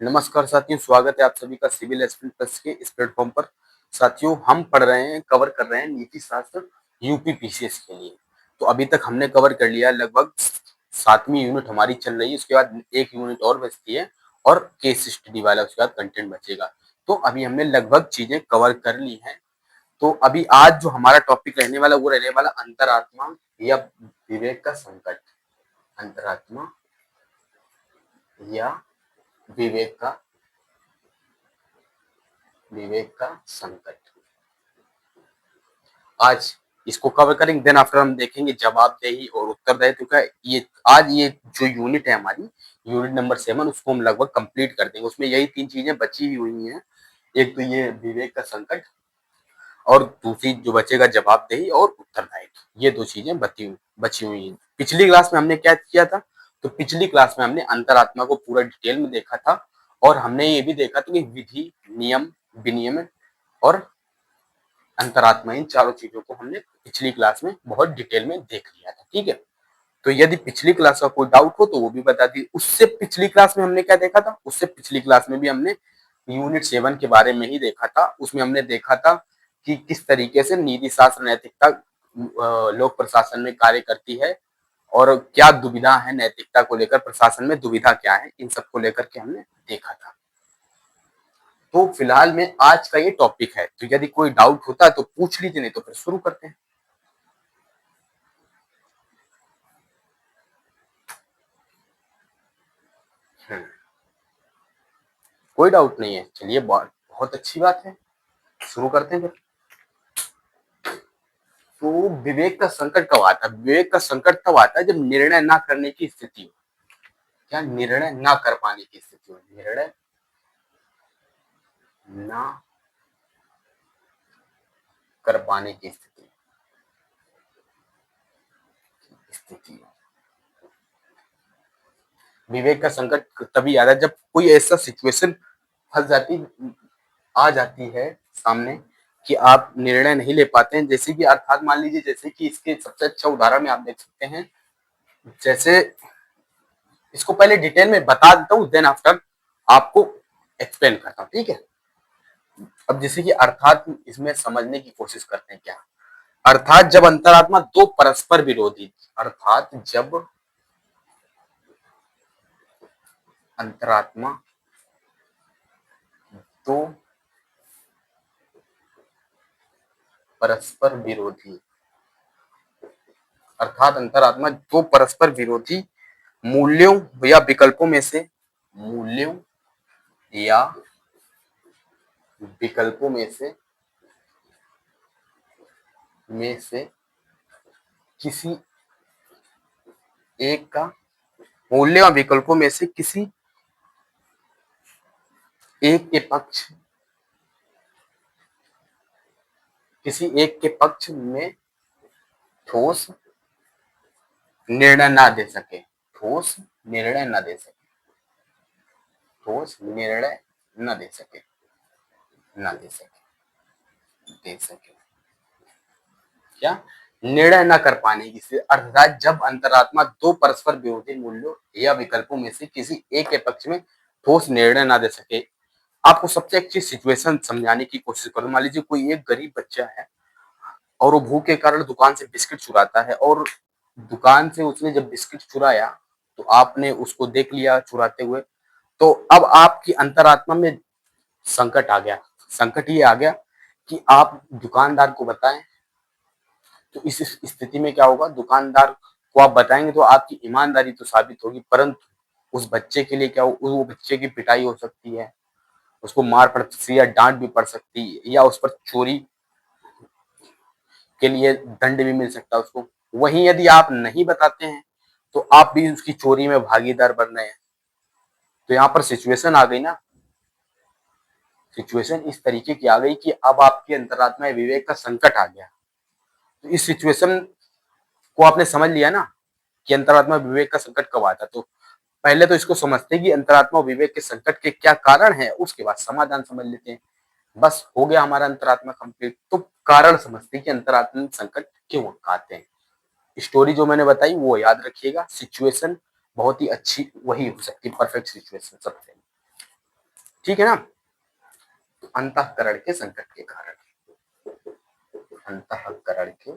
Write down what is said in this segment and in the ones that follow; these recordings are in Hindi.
नमस्कार साथियों, स्वागत है आप सभी का सिविल एस्पिरेंट प्लस के इस प्लेटफॉर्म पर। साथियों, हम पढ़ रहे हैं, कवर कर रहे हैं नीति शास्त्र यूपी पीसीएस के लिए। तो अभी तक हमने कवर कर लिया लगभग 7वीं यूनिट हमारी चल रही है। उसके बाद एक यूनिट और बचती है और केस स्टडी वाला उसके बाद कंटेंट बचेगा। तो अभी हमने लगभग चीजें कवर कर ली हैं। तो अभी आज जो हमारा टॉपिक रहने वाला वो रहने वाला अंतरात्मा या विवेक का संकट। अंतरात्मा या विवेक का संकट आज इसको कवर करेंगे। देन आफ्टर हम देखेंगे जवाबदेही और उत्तरदायी। तो क्या ये आज ये जो यूनिट है हमारी यूनिट नंबर 7 उसको हम लगभग कंप्लीट कर देंगे। उसमें यही 3 चीजें बची हुई हैं। एक तो ये विवेक का संकट और दूसरी जो बचेगा जवाबदेही और उत्तरदायित्व। ये 2 चीजें बची हुई हैं। पिछली क्लास में हमने क्या किया था? तो पिछली क्लास में हमने अंतरात्मा को पूरा डिटेल में देखा था और हमने ये भी देखा था कि विधि, नियम, विनियमन और अंतरात्मा, इन चारों चीजों को हमने पिछली क्लास में बहुत डिटेल में देख लिया था। ठीक है, तो यदि पिछली क्लास का कोई डाउट हो तो वो भी बता दी। उससे पिछली क्लास में हमने क्या देखा था? उससे पिछली क्लास में भी हमने यूनिट 7 के बारे में ही देखा था। उसमें हमने देखा था कि किस तरीके से नीति शास्त्र नैतिकता लोक प्रशासन में कार्य करती है और क्या दुविधा है नैतिकता को लेकर, प्रशासन में दुविधा क्या है, इन सब को लेकर के हमने देखा था। तो फिलहाल में आज का ये टॉपिक है। तो यदि कोई डाउट होता है तो पूछ लीजिए, नहीं तो फिर शुरू करते हैं। कोई डाउट नहीं है, चलिए बहुत अच्छी बात है, शुरू करते हैं फिर। तो विवेक का संकट कब आता है? विवेक का संकट तब आता है जब निर्णय ना करने की स्थिति हो। क्या? निर्णय ना कर पाने की स्थिति हो। निर्णय ना कर पाने की स्थिति हो। विवेक का संकट तभी आता है जब कोई ऐसा सिचुएशन फंस जाती आ जाती है सामने कि आप निर्णय नहीं ले पाते हैं। जैसे कि अर्थात मान लीजिए, जैसे कि इसके सबसे अच्छा उदाहरण में आप देख सकते हैं। जैसे इसको पहले डिटेल में बता देता हूँ, देन आफ्टर आपको एक्सप्लेन करता हूँ। ठीक है, अब जैसे कि अर्थात इसमें समझने की कोशिश करते हैं। क्या अर्थात? जब अंतरात्मा दो परस्पर विरोधी, अर्थात जब अंतरात्मा दो परस्पर विरोधी, अर्थात अंतरात्मा दो परस्पर विरोधी मूल्यों या विकल्पों में से, मूल्यों या विकल्पों में से किसी एक का, मूल्यों या विकल्पों में से किसी एक के पक्ष, किसी एक के पक्ष में ठोस निर्णय ना दे सके, ठोस निर्णय ना दे सके, ठोस निर्णय न दे सके, ना दे सके, दे सके। क्या? निर्णय न कर पाने की स्थिति। अर्थात जब अंतरात्मा दो परस्पर विरोधी मूल्यों या विकल्पों में से किसी एक के पक्ष में ठोस निर्णय ना दे सके। आपको सबसे अच्छी सिचुएशन समझाने की कोशिश करो। मान लीजिए कोई एक गरीब बच्चा है और वो भूख के कारण दुकान से बिस्किट चुराता है, और दुकान से उसने जब बिस्किट चुराया तो आपने उसको देख लिया चुराते हुए। तो अब आपकी अंतरात्मा में संकट आ गया। संकट ये आ गया कि आप दुकानदार को बताएं। तो इस स्थिति में क्या होगा? दुकानदार को आप बताएंगे तो आपकी ईमानदारी तो साबित होगी, परंतु उस बच्चे के लिए क्या हो? वो बच्चे की पिटाई हो सकती है, उसको मार पड़ सकती है या डांट भी पड़ सकती है, या उस पर चोरी के लिए दंड भी मिल सकता है उसको। वहीं यदि आप नहीं बताते हैं तो आप भी उसकी चोरी में भागीदार बन रहे हैं। तो यहाँ पर सिचुएशन आ गई ना, सिचुएशन इस तरीके की आ गई कि अब आपके अंतरात्मा विवेक का संकट आ गया। तो इस सिचुएशन को आपने समझ लिया ना कि अंतरात्मा विवेक का संकट कब आता। तो पहले तो इसको समझते हैं कि अंतरात्मा विवेक के संकट के क्या कारण है, उसके बाद समाधान समझ लेते हैं। बस हो गया हमारा अंतरात्मा कंप्लीट। तो कारण समझते हैं कि अंतरात्मा संकट क्यों आते हैं। स्टोरी जो मैंने बताई वो याद रखिएगा। सिचुएशन बहुत ही अच्छी वही हो सकती है, परफेक्ट सिचुएशन सबसे। ठीक है ना। तो अंतःकरण के संकट के कारण, अंतःकरण के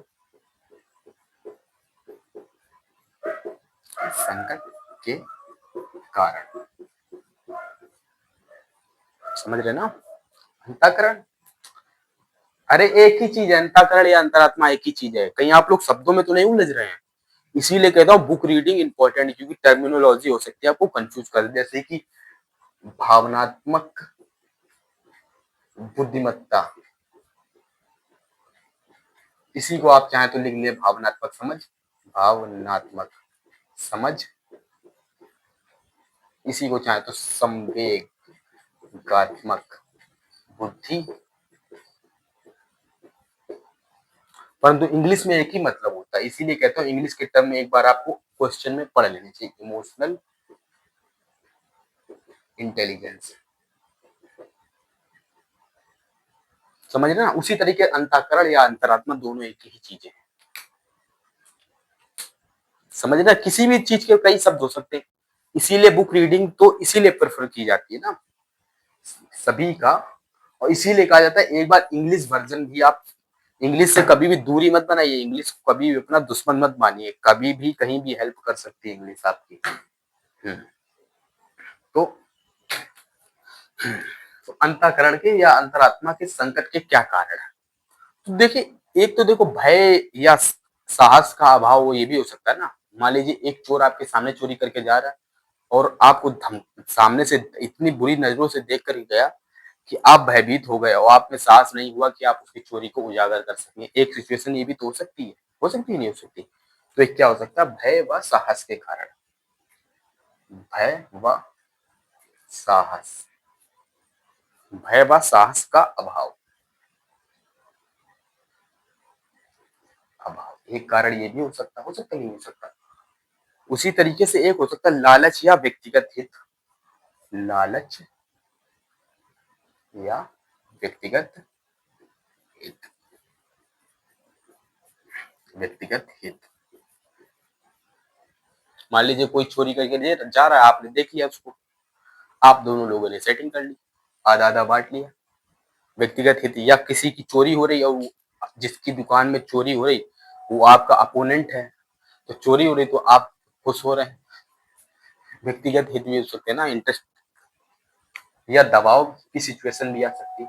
संकट के कारण, समझ रहे ना। अंतःकरण, अरे एक ही चीज है, अंतःकरण या अंतरात्मा एक ही चीज है, कहीं आप लोग शब्दों में तो नहीं उलझ रहे हैं। इसीलिए कहता हूँ बुक रीडिंग इंपॉर्टेंट है, क्योंकि टर्मिनोलॉजी हो सकती है आपको कंफ्यूज कर दे, जैसे कि भावनात्मक बुद्धिमत्ता, इसी को आप चाहें तो लिख लिए भावनात्मक समझ, भावनात्मक समझ, इसी को चाहे तो संवेगात्मक बुद्धि, परंतु इंग्लिश में एक ही मतलब होता है, इसीलिए कहता हूँ इंग्लिश के टर्म में एक बार आपको क्वेश्चन में पढ़ लेनी चाहिए, इमोशनल इंटेलिजेंस, समझ रहे ना। उसी तरीके अंतःकरण या अंतरात्मा दोनों एक ही चीजें हैं, समझ रहे ना। किसी भी चीज के कई शब्द हो सकते हैं, इसीलिए बुक रीडिंग तो इसीलिए प्रेफर की जाती है ना सभी का, और इसीलिए कहा जाता है एक बार इंग्लिश वर्जन भी आप, इंग्लिश से कभी भी दूरी मत बनाइए, इंग्लिश को कभी भी अपना दुश्मन मत मानिए, कभी भी कहीं भी हेल्प कर सकती है इंग्लिश आपकी। हम्म, तो, तो अंतःकरण के या अंतरात्मा के संकट के क्या कारण है। तो देखिए, एक तो देखो भय या साहस का अभाव, वो ये भी हो सकता है ना। मान लीजिए एक चोर आपके सामने चोरी करके जा रहा है और आपको सामने से इतनी बुरी नजरों से देख कर गया कि आप भयभीत हो गए और आप में साहस नहीं हुआ कि आप उसकी चोरी को उजागर कर सकें। एक सिचुएशन ये भी तो हो सकती है, हो सकती है, नहीं हो सकती। तो एक क्या हो सकता है, भय व साहस के कारण, भय व साहस, भय व साहस का अभाव, अभाव एक कारण ये भी हो सकता नहीं हो सकता। उसी तरीके से एक हो सकता है लालच या व्यक्तिगत हित, लालच या व्यक्तिगत हित, व्यक्तिगत हित। मान लीजिए कोई चोरी करके जा रहा है, आपने देख लिया उसको, आप दोनों लोगों ने सेटिंग कर ली, आधा आधा बांट लिया, व्यक्तिगत हित। या किसी की चोरी हो रही है और जिसकी दुकान में चोरी हो रही वो आपका अपोनेंट है, तो चोरी हो रही तो आप खुश हो रहे हैं, व्यक्तिगत हित भी हो सकते हैं ना, इंटरेस्ट। या दबाव की सिचुएशन भी आ सकती है,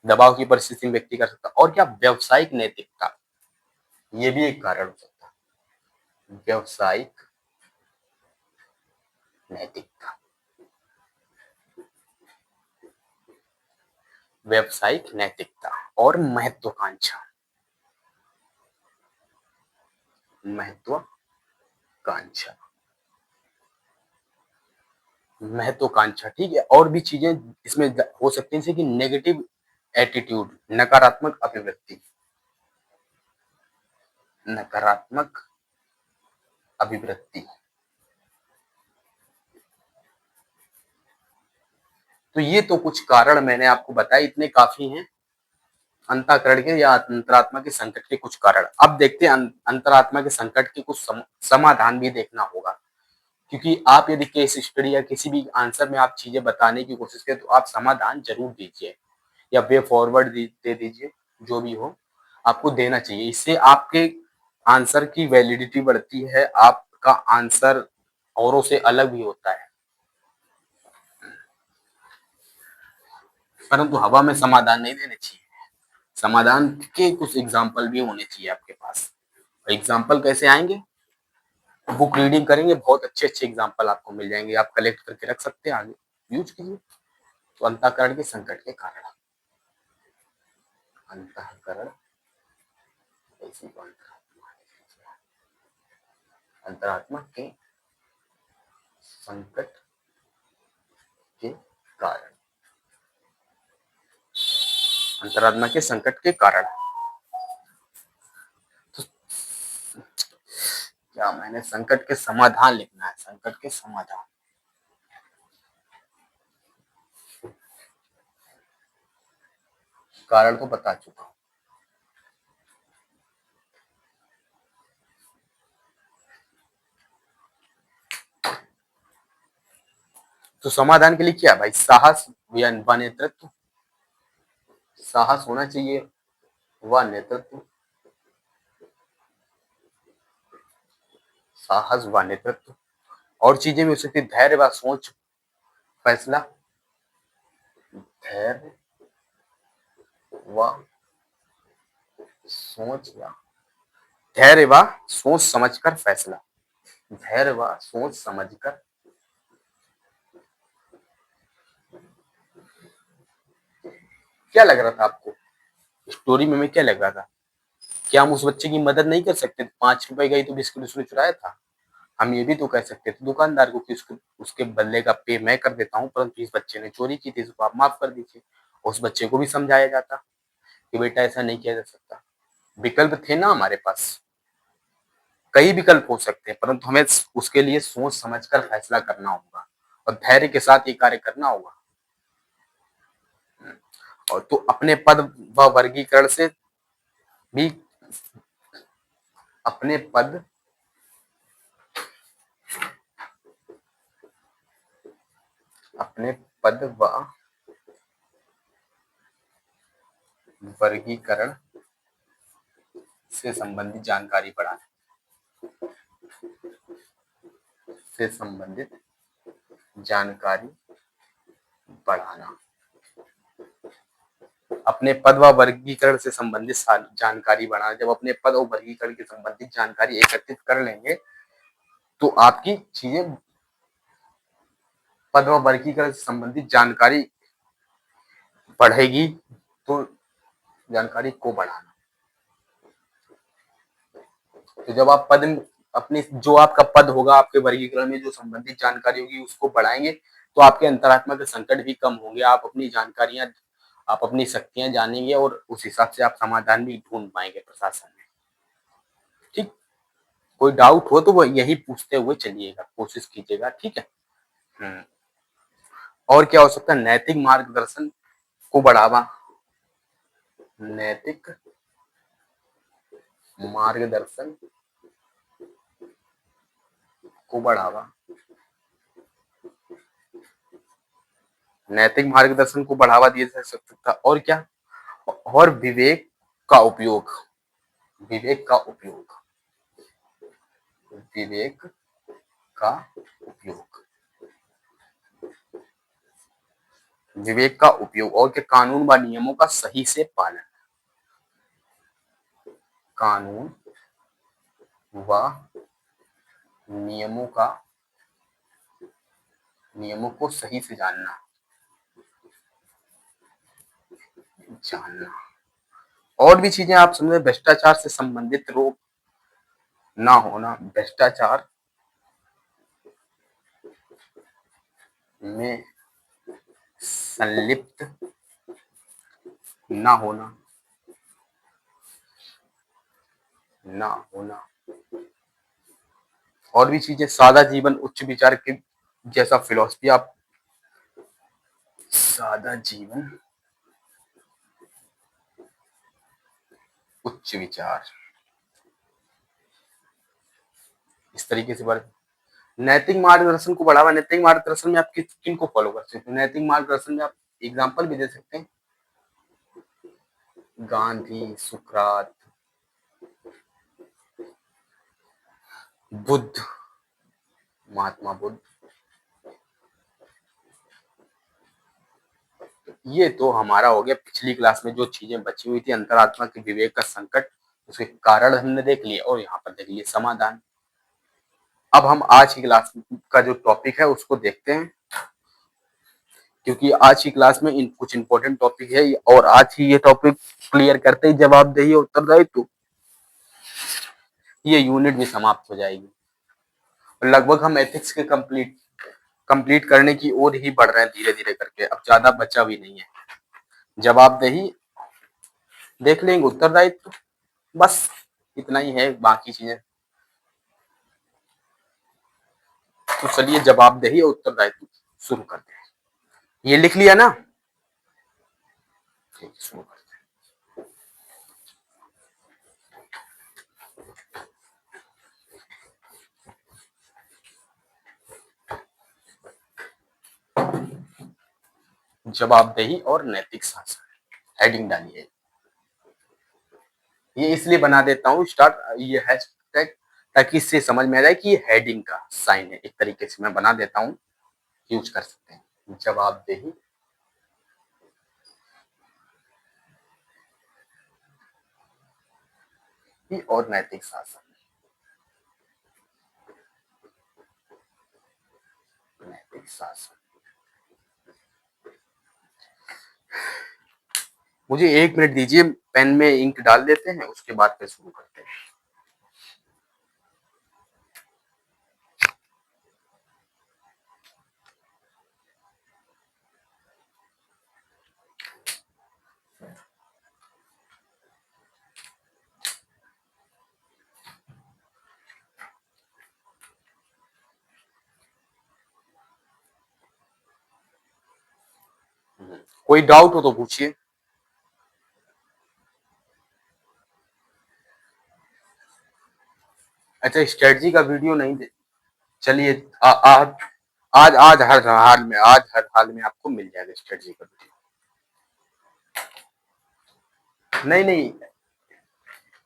दबाव की परिस्थिति में व्यक्ति कर सकता है। और क्या, व्यवसायिक नैतिकता, ये भी एक कारण हो सकता है, व्यवसायिक नैतिकता, व्यवसायिक नैतिकता और महत्वाकांक्षा, महत्वाकांक्षा, महत्वाकांक्षा, ठीक है। और भी चीजें इसमें हो सकती हैं, जैसे कि नेगेटिव एटीट्यूड, नकारात्मक अभिवृत्ति, नकारात्मक अभिवृत्ति। तो ये तो कुछ कारण मैंने आपको बताए, इतने काफी हैं अंतःकरण के या अंतरात्मा के संकट के कुछ कारण। अब देखते हैं अंतरात्मा के संकट के कुछ समाधान भी देखना होगा, क्योंकि आप यदि केस स्टडी या किसी भी आंसर में आप चीजें बताने की कोशिश करें तो आप समाधान जरूर दीजिए या वे फॉरवर्ड दे दीजिए, जो भी हो आपको देना चाहिए। इससे आपके आंसर की वैलिडिटी बढ़ती है, आपका आंसर औरों से अलग भी होता है। परंतु हवा में समाधान नहीं देने चाहिए, समाधान के कुछ एग्जाम्पल भी होने चाहिए आपके पास। एग्जाम्पल कैसे आएंगे, बुक रीडिंग करेंगे, बहुत अच्छे अच्छे एग्जाम्पल आपको मिल जाएंगे, आप कलेक्ट करके रख सकते हैं, आगे यूज कीजिए। तो अंतःकरण के संकट के कारण, अंतःकरण, इसी को अंतरात्मा के संकट के कारण, अंतरात्मा के संकट के कारण। तो क्या मैंने संकट के समाधान लिखना है, संकट के समाधान, कारण तो बता चुका हूं। तो समाधान के लिए क्या भाई? साहस या व नेतृत्व। साहस होना चाहिए व नेतृत्व। साहस व नेतृत्व। और चीजें भी हो सकती है, धैर्य व सोच फैसला। धैर्य व सोच या धैर्य व सोच समझकर फैसला। धैर्य व सोच समझकर। क्या लग रहा था आपको स्टोरी में? क्या लग रहा था? क्या हम उस बच्चे की मदद नहीं कर सकते? 5 रुपए गई तो बिस्कुट उसने चुराया था। हम ये भी तो कह सकते थे दुकानदार को कि उसके बदले का पे मैं कर देता हूँ, परंतु इस बच्चे ने चोरी की थी, इसको आप माफ कर दीजिए। उस बच्चे को भी समझाया जाता कि बेटा ऐसा नहीं किया जा सकता। विकल्प थे ना हमारे पास, कई विकल्प हो सकते हैं, परंतु हमें उसके लिए सोच समझकर फैसला करना होगा और धैर्य के साथ ये कार्य करना होगा। और तो अपने पद व वर्गीकरण से भी, अपने पद अपने पद व वर्गीकरण से संबंधित जानकारी बढ़ाना। से संबंधित जानकारी बढ़ाना। अपने पद व वर्गीकरण से संबंधित जानकारी बढ़ाना। जब अपने पद और वर्गीकरण के संबंधित जानकारी एकत्रित कर लेंगे तो आपकी चीजें, पद व वर्गीकरण से संबंधित जानकारी बढ़ेगी। तो जानकारी को बढ़ाना, तो जब आप पद अपने, जो आपका पद होगा आपके वर्गीकरण में जो संबंधित जानकारी होगी उसको बढ़ाएंगे तो आपके अंतरात्मा के संकट भी कम होंगे। आप अपनी जानकारियां, आप अपनी शक्तियां जानेंगे और उस हिसाब से आप समाधान भी ढूंढ पाएंगे प्रशासन में। ठीक, कोई डाउट हो तो वो यही पूछते हुए चलिएगा, कोशिश कीजिएगा। ठीक है। और क्या हो सकता है? नैतिक मार्गदर्शन को बढ़ावा। नैतिक मार्गदर्शन को बढ़ावा। नैतिक मार्गदर्शन को बढ़ावा दिया जा सकता था। और क्या? और विवेक का उपयोग। विवेक का उपयोग। विवेक का उपयोग। विवेक का उपयोग और के कानून व नियमों का सही से पालन। कानून व नियमों का, नियमों को सही से जानना। और भी चीजें आप समझे, भ्रष्टाचार से संबंधित रोग ना होना। भ्रष्टाचार में संलिप्त ना होना। ना होना। और भी चीजें, सादा जीवन उच्च विचार के जैसा फिलॉसफी आप, सादा जीवन उच्च विचार, इस तरीके से बढ़। नैतिक मार्गदर्शन को बढ़ावा। नैतिक मार्गदर्शन में आप किन को फॉलो कर सकते हैं? नैतिक मार्गदर्शन में आप एग्जांपल भी दे सकते हैं, गांधी, सुकरात, बुद्ध, महात्मा बुद्ध। ये तो हमारा हो गया पिछली क्लास में जो चीजें बची हुई थी, अंतरात्मा के विवेक का संकट, उसके कारण हमने देख लिए और यहाँ पर देख लिए समाधान। अब हम आज की क्लास का जो टॉपिक है उसको देखते हैं, क्योंकि आज की क्लास में कुछ इंपॉर्टेंट टॉपिक है और आज ही ये टॉपिक क्लियर करते ही जवाबदेही और उत्तरदायित्व, ये यूनिट भी समाप्त हो जाएगी। लगभग हम एथिक्स के कंप्लीट करने की ओर ही बढ़ रहे हैं धीरे धीरे करके, अब ज्यादा बचा भी नहीं है। जवाबदेही देख लेंगे, उत्तरदायित्व बस इतना ही है, बाकी चीजें तो चलिए जवाबदेही और उत्तरदायित्व शुरू करते हैं। ये लिख लिया ना? ठीक, शुरू करते हैं। जवाबदेही और नैतिक शासन, हेडिंग डालिए। ये इसलिए बना देता हूँ स्टार्ट, ये हैशटैग, ताकि इससे समझ में आ जाए कि ये हेडिंग का साइन है। एक तरीके से मैं बना देता हूँ, यूज कर सकते हैं। जवाबदेही और नैतिक शासन, नैतिक शासन। मुझे 1 मिनट दीजिए, पेन में इंक डाल देते हैं, उसके बाद फिर शुरू करते हैं। कोई डाउट हो तो पूछिए। अच्छा, स्ट्रेटजी का वीडियो नहीं दे, चलिए आज आज हर हाल में, आज हर हाल में आपको मिल जाएगा स्ट्रेटजी का वीडियो। नहीं नहीं,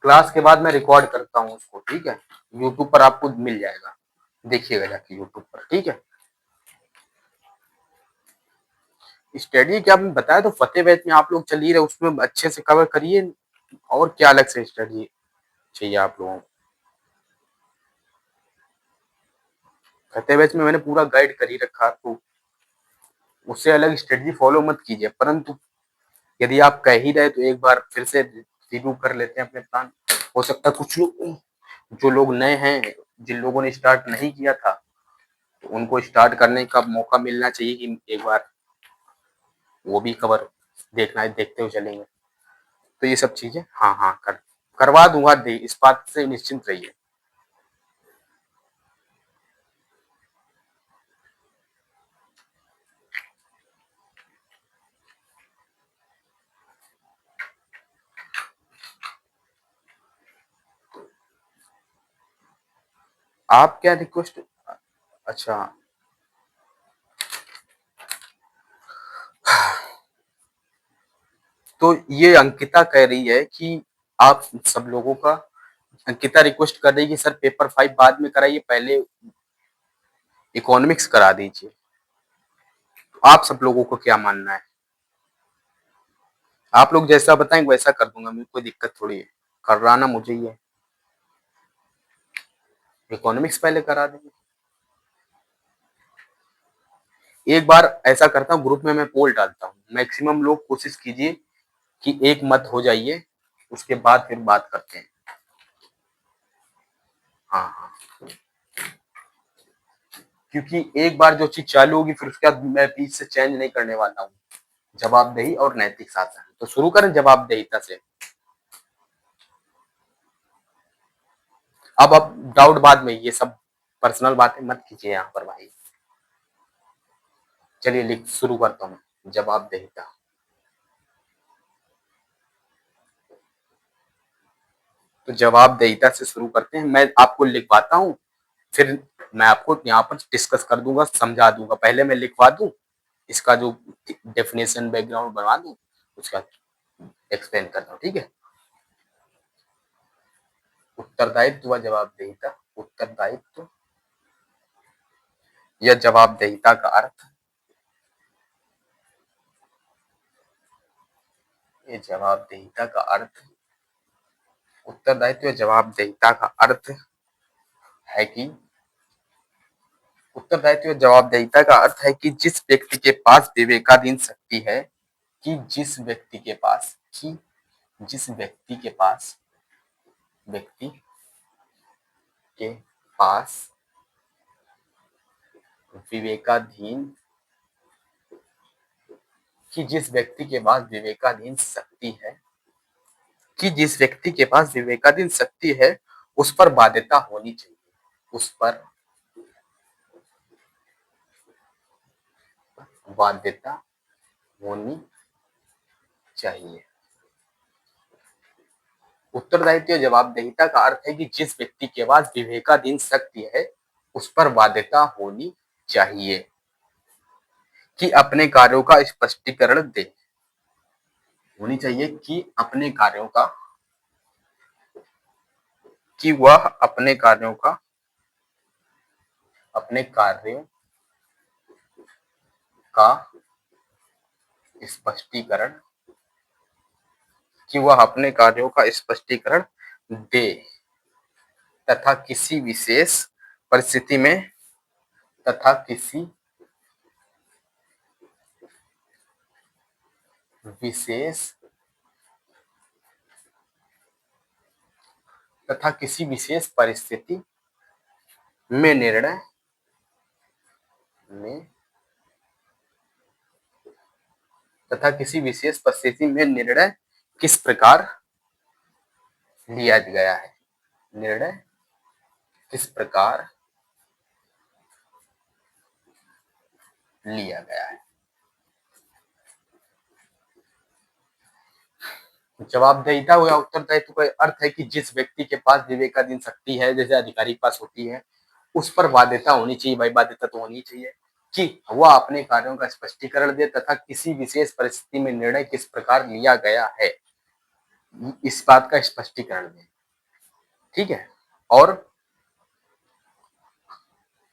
क्लास के बाद मैं रिकॉर्ड करता हूँ उसको, ठीक है। यूट्यूब पर आपको मिल जाएगा, देखिएगा जाके यूट्यूब पर, ठीक है। स्टडी क्या आपने बताया, तो फतेह बैच में आप लोग चल ही रहे, उसमें अच्छे से कवर करिए। और क्या अलग से स्टडी चाहिए आप लोगों को? फतेह बैच में मैंने पूरा गाइड कर ही रखा आपको, उससे अलग स्ट्रेटजी फॉलो मत कीजिए। परंतु यदि आप कह ही रहे तो एक बार फिर से रिव्यू कर लेते हैं अपने प्लान। हो सकता है कुछ लोग, जो लोग नए हैं, जिन लोगों ने स्टार्ट नहीं किया था, तो उनको स्टार्ट करने का मौका मिलना चाहिए कि एक बार वो भी कवर देखना है, देखते हुए चलेंगे। तो ये सब चीजें, हाँ हाँ, करवा दूंगा, दे, इस बात से निश्चिंत रहिए। आप क्या रिक्वेस्ट, अच्छा, तो ये अंकिता कह रही है कि आप सब लोगों का, अंकिता रिक्वेस्ट कर रही है कि सर पेपर 5 बाद में कराइए, पहले इकोनॉमिक्स करा दीजिए। तो आप सब लोगों को क्या मानना है? आप लोग जैसा बताएंगे वैसा कर दूंगा, मुझे कोई दिक्कत थोड़ी है, कराना मुझे ही है। इकोनॉमिक्स पहले करा देंगे। एक बार ऐसा करता हूँ, ग्रुप में मैं पोल डालता हूँ, मैक्सिमम लोग कोशिश कीजिए कि एक मत हो जाइए, उसके बाद फिर बात करते हैं। हाँ हाँ, क्योंकि एक बार जो चीज चालू होगी फिर उसके बाद मैं बीच से चेंज नहीं करने वाला हूँ। जवाबदेही और नैतिक शासन, तो शुरू करें जवाबदेहिता से। अब डाउट बाद में, ये सब पर्सनल बातें मत कीजिए यहाँ पर भाई। चलिए लिख शुरू करता हूँ, जवाबदेहिता। तो जवाबदेहिता से शुरू करते हैं, मैं आपको लिखवाता हूँ, फिर मैं आपको यहाँ पर डिस्कस कर दूंगा, समझा दूंगा। पहले मैं लिखवा दूं, इसका जो डेफिनेशन बैकग्राउंड बनवा दूं, उसका एक्सप्लेन करता हूँ, ठीक है। उत्तरदायित्व व जवाबदेहिता, उत्तरदायित्व या जवाबदेहिता का अर्थ, ये जवाबदेहिता का अर्थ, उत्तरदायित्व या जवाबदेहिता का अर्थ है कि, उत्तरदायित्व या जवाबदेहिता का अर्थ है कि जिस व्यक्ति के पास विवेकाधीन शक्ति है, कि जिस व्यक्ति के पास, कि जिस व्यक्ति के पास विवेकाधीन, कि जिस व्यक्ति के पास विवेकाधीन शक्ति है, कि जिस व्यक्ति के पास विवेकाधीन शक्ति है, उस पर बाध्यता होनी चाहिए, उस पर बाध्यता होनी चाहिए। उत्तरदायित्व या जवाबदेहिता का अर्थ है कि जिस व्यक्ति के पास विवेकाधीन शक्ति है, उस पर बाध्यता होनी चाहिए। कि अपने कार्यों का स्पष्टीकरण दे। होनी चाहिए कि अपने कार्यों का, कि वह अपने कार्यों का, अपने कार्यों का स्पष्टीकरण, कि वह अपने कार्यों का स्पष्टीकरण दे तथा किसी विशेष परिस्थिति में, तथा किसी विशेष तथा किसी विशेष परिस्थिति में निर्णय में, तथा किसी विशेष परिस्थिति में निर्णय किस प्रकार लिया गया है, निर्णय किस प्रकार लिया गया है। जवाबदेहिता या उत्तरदायित्व का अर्थ है कि जिस व्यक्ति के पास विवेकाधीन शक्ति है, जैसे अधिकारी के पास होती है, उस पर बाध्यता होनी चाहिए, भाई बाध्यता तो होनी चाहिए कि वह अपने कार्यों का स्पष्टीकरण दे तथा किसी विशेष परिस्थिति में निर्णय किस प्रकार लिया गया है, इस बात का स्पष्टीकरण दे। ठीक है, और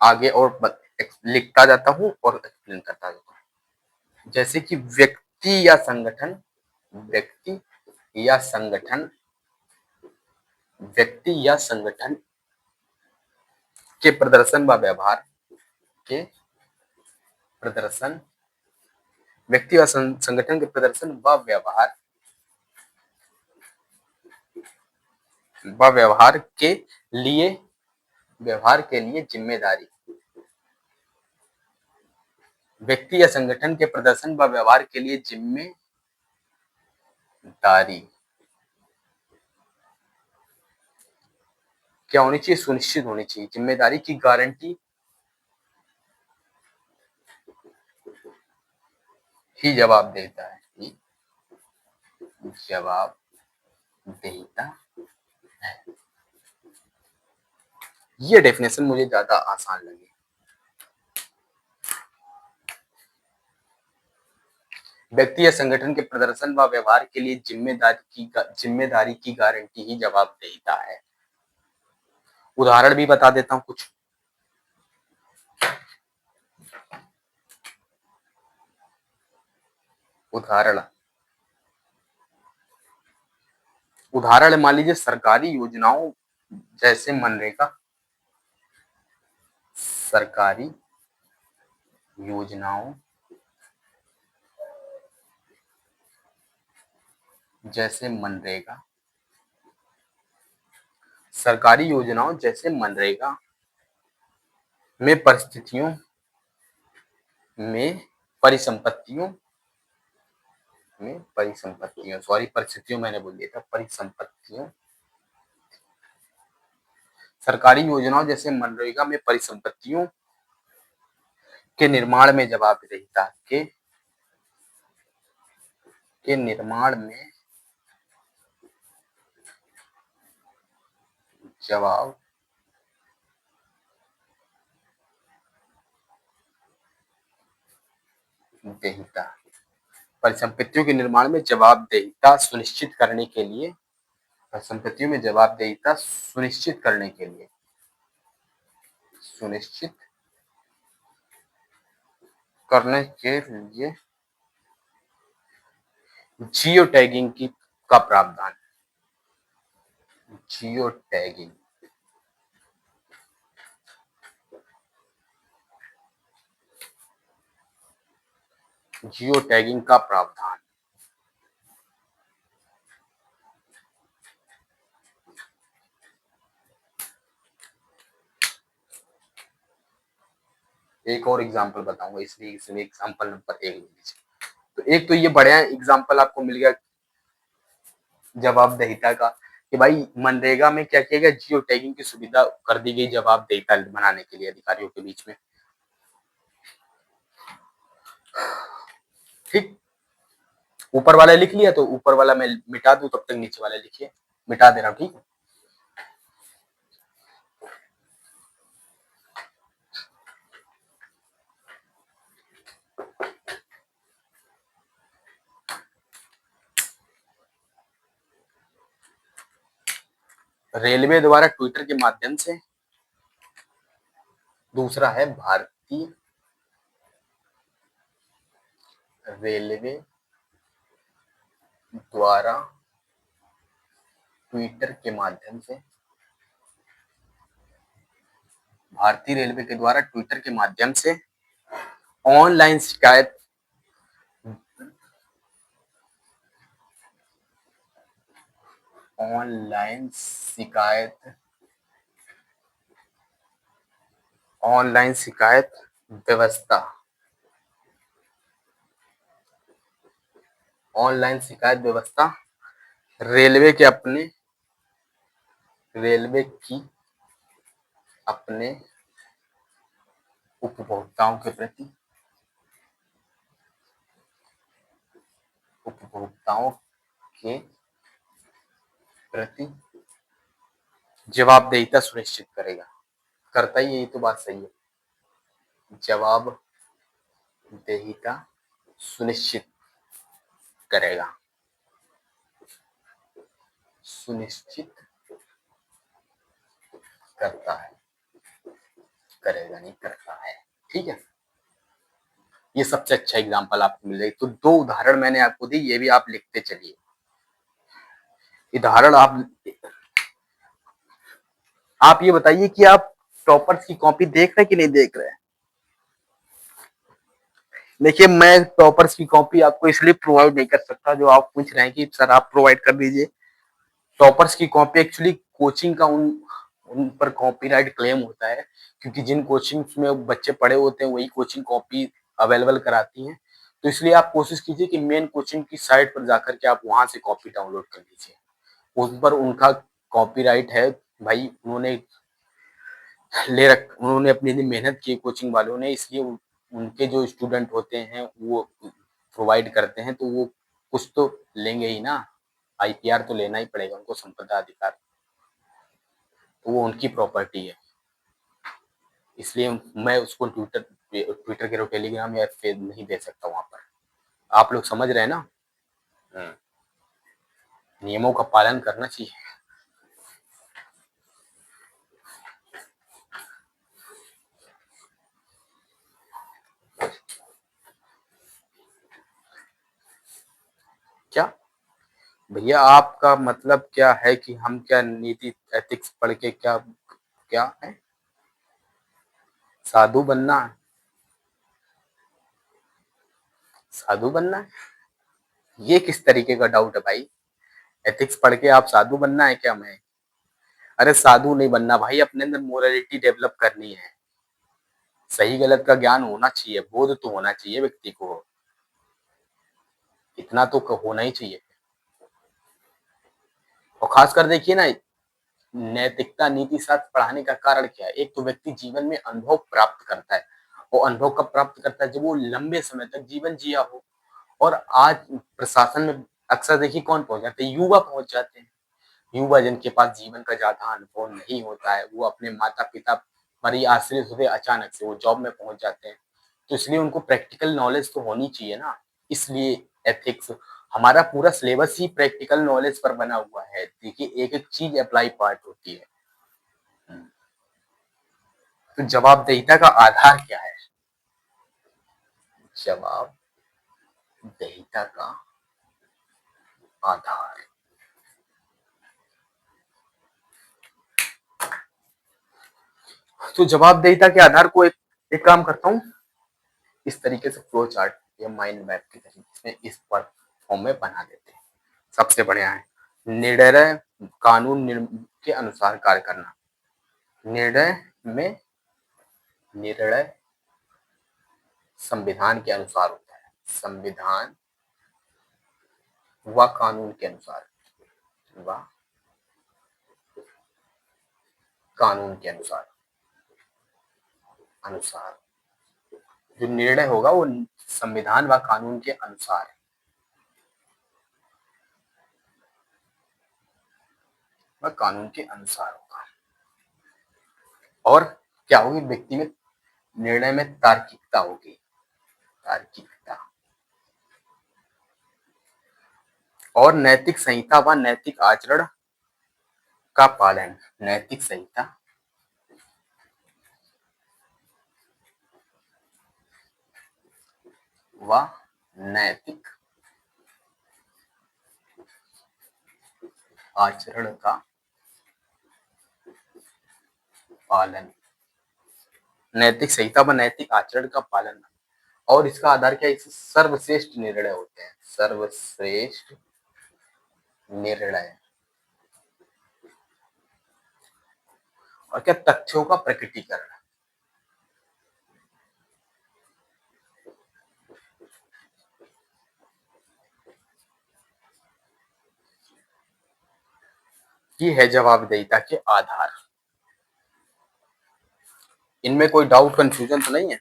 आगे और लिखता जाता हूं और एक्सप्लेन करता जाता हूं। जैसे कि व्यक्ति या संगठन, व्यक्ति या संगठन, व्यक्ति या संगठन के प्रदर्शन व व्यवहार के प्रदर्शन, व्यक्ति व संगठन के प्रदर्शन व व्यवहार के लिए, व्यवहार के लिए जिम्मेदारी, व्यक्ति या संगठन के प्रदर्शन व व्यवहार के लिए जिम्मेदारी क्या होनी चाहिए, सुनिश्चित होनी चाहिए। जिम्मेदारी की गारंटी ही जवाबदेहिता है, ही जवाबदेहिता है। ये डेफिनेशन मुझे ज्यादा आसान लगी। व्यक्ति या संगठन के प्रदर्शन व व्यवहार के लिए जिम्मेदारी की गारंटी ही जवाबदेहिता है। उदाहरण भी बता देता हूं कुछ। उदाहरण मान लीजिए सरकारी योजनाओं जैसे मनरेगा, सरकारी योजनाओं जैसे मनरेगा, सरकारी योजनाओं जैसे मनरेगा में परिस्थितियों में परिसंपत्तियों परिस्थितियों मैंने बोल दिया था, परिसंपत्तियों, सरकारी योजनाओं जैसे मनरेगा में परिसंपत्तियों के निर्माण में जवाबदेहिता के निर्माण में जवाबदेहिता, परिसंपत्तियों के निर्माण में जवाबदेहिता सुनिश्चित करने के लिए, परिसंपत्तियों में जवाबदेहिता सुनिश्चित करने के लिए, सुनिश्चित करने के लिए जियो टैगिंग का प्रावधान, जियो टैगिंग, जियो टैगिंग का प्रावधान। एक और एग्जांपल बताऊंगा, इसलिए इसमें एग्जांपल नंबर 1 ले लीजिए। तो एक तो ये बढ़िया एग्जांपल आपको मिल गया जवाबदेहिता का, कि भाई मनरेगा में क्या किया गया, जियो टैगिंग की सुविधा कर दी गई जवाबदेहिता बनाने के लिए अधिकारियों के बीच में। ठीक, ऊपर वाला लिख लिया तो ऊपर वाला मैं मिटा दूं, तब तक नीचे वाला लिखिए, मिटा दे रहा हूं। ठीक, रेलवे द्वारा ट्विटर के माध्यम से। दूसरा है भारतीय रेलवे द्वारा ट्विटर के माध्यम से। भारतीय रेलवे के द्वारा ट्विटर के माध्यम से ऑनलाइन शिकायत ऑनलाइन शिकायत ऑनलाइन शिकायत व्यवस्था ऑनलाइन शिकायत व्यवस्था रेलवे की अपने उपभोक्ताओं के प्रति उपभोक्ताओं के प्रति जवाबदेहिता सुनिश्चित करेगा। करता ही यही तो बात सही है, जवाबदेहिता सुनिश्चित करेगा। सुनिश्चित करता है, करेगा नहीं, करता है। ठीक है, ये सबसे अच्छा एग्जाम्पल आपको मिल जाएगी। तो दो उदाहरण मैंने आपको दी, ये भी आप लिखते चलिए। उदाहरण आप ये बताइए कि आप टॉपर्स की कॉपी देख रहे हैं कि नहीं देख रहे हैं। देखिए, मैं टॉपर्स की कॉपी आपको इसलिए प्रोवाइड नहीं कर सकता जो आप पूछ रहे हैं कि सर आप प्रोवाइड कर दीजिए। टॉपर्स की कॉपी एक्चुअली कोचिंग का उन पर कॉपीराइट क्लेम होता है, क्योंकि जिन कोचिंग में बच्चे पढ़े होते हैं वही कोचिंग कॉपी अवेलेबल कराती हैं। तो इसलिए आप कोशिश कीजिए कि मेन कोचिंग की साइट पर जाकर के आप वहां से कॉपी डाउनलोड कर लीजिए। उस पर उनका कॉपीराइट है भाई, उन्होंने अपनी मेहनत की कोचिंग वालों ने, इसलिए उनके जो स्टूडेंट होते हैं वो प्रोवाइड करते हैं, तो वो कुछ तो लेंगे ही ना। आईपीआर तो लेना ही पड़ेगा उनको, संपदा अधिकार, तो वो उनकी प्रॉपर्टी है। इसलिए मैं उसको ट्विटर के टेलीग्राम या फेस नहीं दे सकता वहां पर। आप लोग समझ रहे हैं ना। नियमों का पालन करना चाहिए। क्या भैया, आपका मतलब क्या है कि हम क्या नीति एथिक्स पढ़ के क्या क्या है, साधु बनना है? साधु बनना है, ये किस तरीके का डाउट है भाई? एथिक्स पढ़ के आप साधु बनना है क्या? मैं, अरे साधु नहीं बनना भाई, अपने अंदर मोरालिटी डेवलप करनी है। सही गलत का ज्ञान होना चाहिए, बोध तो होना चाहिए व्यक्ति को, इतना तो होना ही चाहिए। और खासकर देखिए ना, नैतिकता नीति शास्त्र पढ़ाने का कारण क्या है? एक तो व्यक्ति जीवन में अनुभव प्राप्त करता है। वो अनुभव कब प्राप्त करता है? जब वो लंबे समय तक जीवन जिया हो। और आज प्रशासन में अक्सर देखिए कौन पहुंच जाते हैं? युवा पहुंच जाते हैं। युवा जिनके पास जीवन का ज्यादा अनुभव नहीं होता है, वो अपने माता पिता पर ही आश्रित होते, अचानक से वो जॉब में पहुंच जाते हैं। तो इसलिए उनको प्रैक्टिकल नॉलेज तो होनी चाहिए ना। इसलिए एथिक्स, हमारा पूरा सिलेबस ही प्रैक्टिकल नॉलेज पर बना हुआ है। देखिए, एक एक चीज अप्लाई पार्ट होती है। तो जवाबदेहिता का आधार क्या है? जवाबदेहिता का आधार, तो जवाबदेहिता के आधार को एक काम करता हूँ, इस तरीके से फ्लो चार्ट या माइंड मैप के तरीके से इस पर फॉर्म में बना देते हैं। सबसे बढ़िया है निर्णय कानून के अनुसार कार्य करना। निर्णय में निर्णय संविधान के अनुसार होता है, संविधान व कानून के अनुसार, व कानून के अनुसार अनुसार जो निर्णय होगा वो संविधान व कानून के अनुसार है, वह कानून के अनुसार होगा। और क्या होगी? व्यक्ति में निर्णय में तार्किकता होगी, तार्किकता। और नैतिक संहिता व नैतिक आचरण का पालन, नैतिक संहिता व नैतिक आचरण का पालन, नैतिक संहिता व नैतिक आचरण का पालन। और इसका आधार क्या है? इससे सर्वश्रेष्ठ निर्णय होते हैं, सर्वश्रेष्ठ निर्णय। और क्या? तथ्यों का प्रकटीकरण। ये है जवाबदेहिता के आधार। इनमें कोई डाउट कंफ्यूजन तो नहीं है?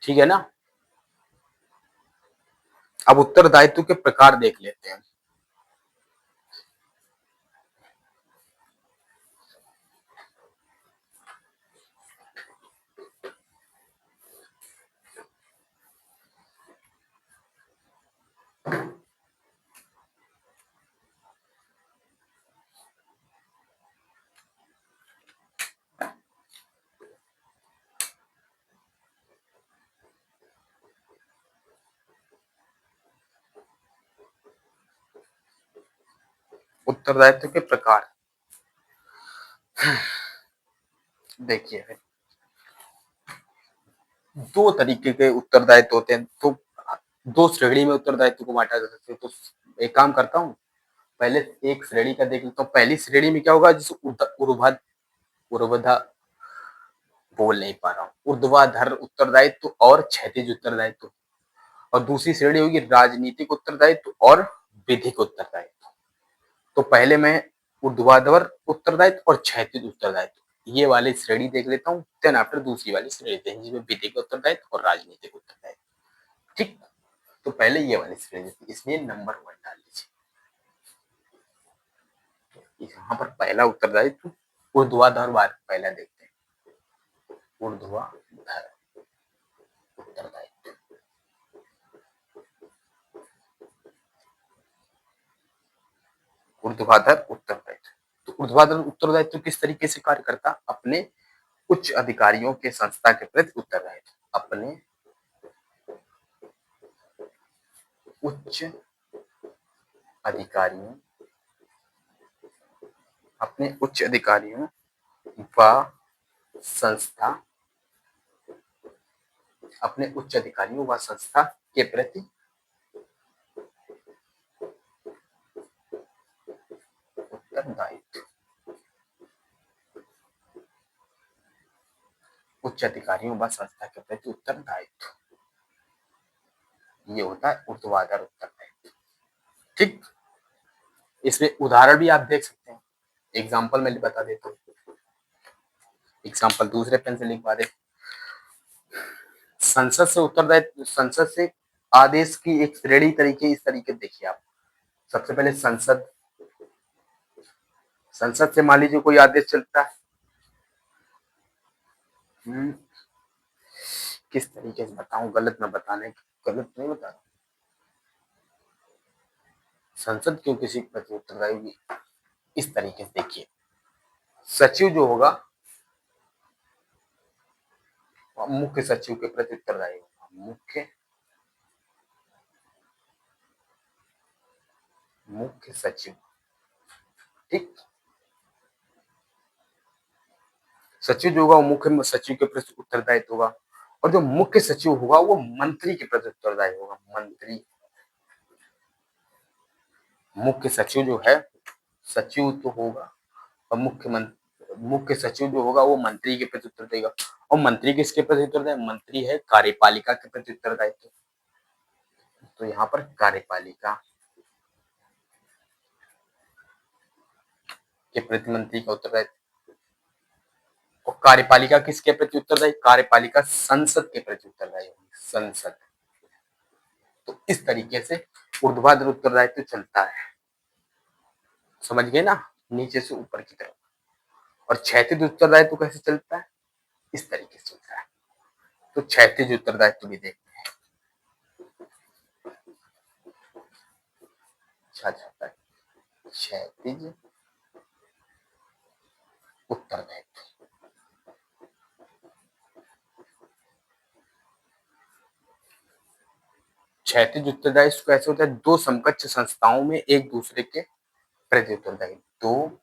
ठीक है ना? अब उत्तरदायित्व के प्रकार देख लेते हैं। उत्तरदायित्व के प्रकार देखिए, दो तरीके के उत्तरदायित्व होते हैं। तो दो श्रेणी में उत्तरदायित्व को बांटा जा सकता है। तो एक काम करता हूँ, पहले एक श्रेणी का देख लेता हूँ। पहली श्रेणी में क्या होगा? जिसे ऊर्ध्वाधर बोल नहीं पा रहा हूँ, ऊर्ध्वाधर उत्तरदायित्व और क्षैतिज उत्तरदायित्व। और दूसरी श्रेणी होगी राजनीतिक उत्तरदायित्व और विधिक उत्तरदायित्व। तो पहले मैं ऊर्ध्वाधर उत्तरदायित्व और क्षैतिज उत्तरदायित्व ये वाली श्रेणी देख लेता हूँ। देन आफ्टर दूसरी वाली श्रेणी देखते हैं जिसमें विधिक उत्तरदायित्व और राजनीतिक उत्तरदायित्व। ठीक, तो पहले ये वाली श्रेणी, इसमें नंबर 1 डाल लीजिए। यहाँ पर पहला उत्तरदायित्व ऊर्ध्वाधर वाला पहला देखते हैं। ऊर्ध्वाधर उत्तरदायित्व, ऊर्ध्वाधर उत्तरदायित्व। तो ऊर्ध्वाधर उत्तरदायित्व किस तरीके से कार्य करता? अपने उच्च अधिकारियों के संस्था के प्रति उत्तरदायित्व, अपने उच्च अधिकारियों, अपने उच्च अधिकारियों व संस्था, अपने उच्च अधिकारियों व संस्था के प्रति उत्तरदायित्व, उच्च अधिकारियों व संस्था के प्रति उत्तरदायित्व, ये होता है ऊर्ध्वाधर उत्तरदायित्व। ठीक, इसमें उदाहरण भी आप देख सकते हैं। एग्जाम्पल मैं बता देता हूँ, एग्जाम्पल दूसरे पेन से लिखवा दे। संसद से उत्तरदायित्व, संसद से आदेश की एक श्रेणी तरीके इस तरीके देखिए आप। सबसे पहले संसद, संसद से मान लीजिए कोई आदेश चलता है, किस तरीके से बताऊं, गलत मैं बताने, गलत नहीं बता रहा। संसद क्यों किसी के प्रति उत्तरदायी होगी? इस तरीके से देखिए, सचिव जो होगा मुख्य सचिव के प्रति उत्तरदायी होगा, मुख्य सचिव। ठीक, सचिव जो होगा वो मुख्य सचिव के प्रति उत्तरदायित्व होगा। और जो मुख्य सचिव होगा वो मंत्री के प्रति उत्तरदायी होगा, मंत्री। मुख्य सचिव जो है, सचिव तो होगा और मुख्य सचिव जो होगा वो मंत्री के प्रति उत्तर देगा। और मंत्री किसके प्रति उत्तर देगा? मंत्री है कार्यपालिका के प्रति उत्तरदायित्व। तो यहाँ पर कार्यपालिका के प्रति मंत्री का उत्तरदायित्व। और कार्यपालिका किसके प्रति उत्तरदायी? कार्यपालिका संसद के प्रति उत्तरदायी होगी, संसद। तो इस तरीके से ऊर्ध्वाधर उत्तरदायित्व चलता है, समझ गए ना, नीचे से ऊपर की तरफ। और क्षैतिज उत्तरदायित्व कैसे चलता है? इस तरीके से चलता है। तो क्षैतिज उत्तरदायित्व भी देखते हैं। अच्छा जाता है क्षैतिज उत्तरदायित्व। क्षैतिज उत्तरदायित्व कैसे होता है? दो समकक्ष संस्थाओं में एक दूसरे के प्रति उत्तरदायी। दो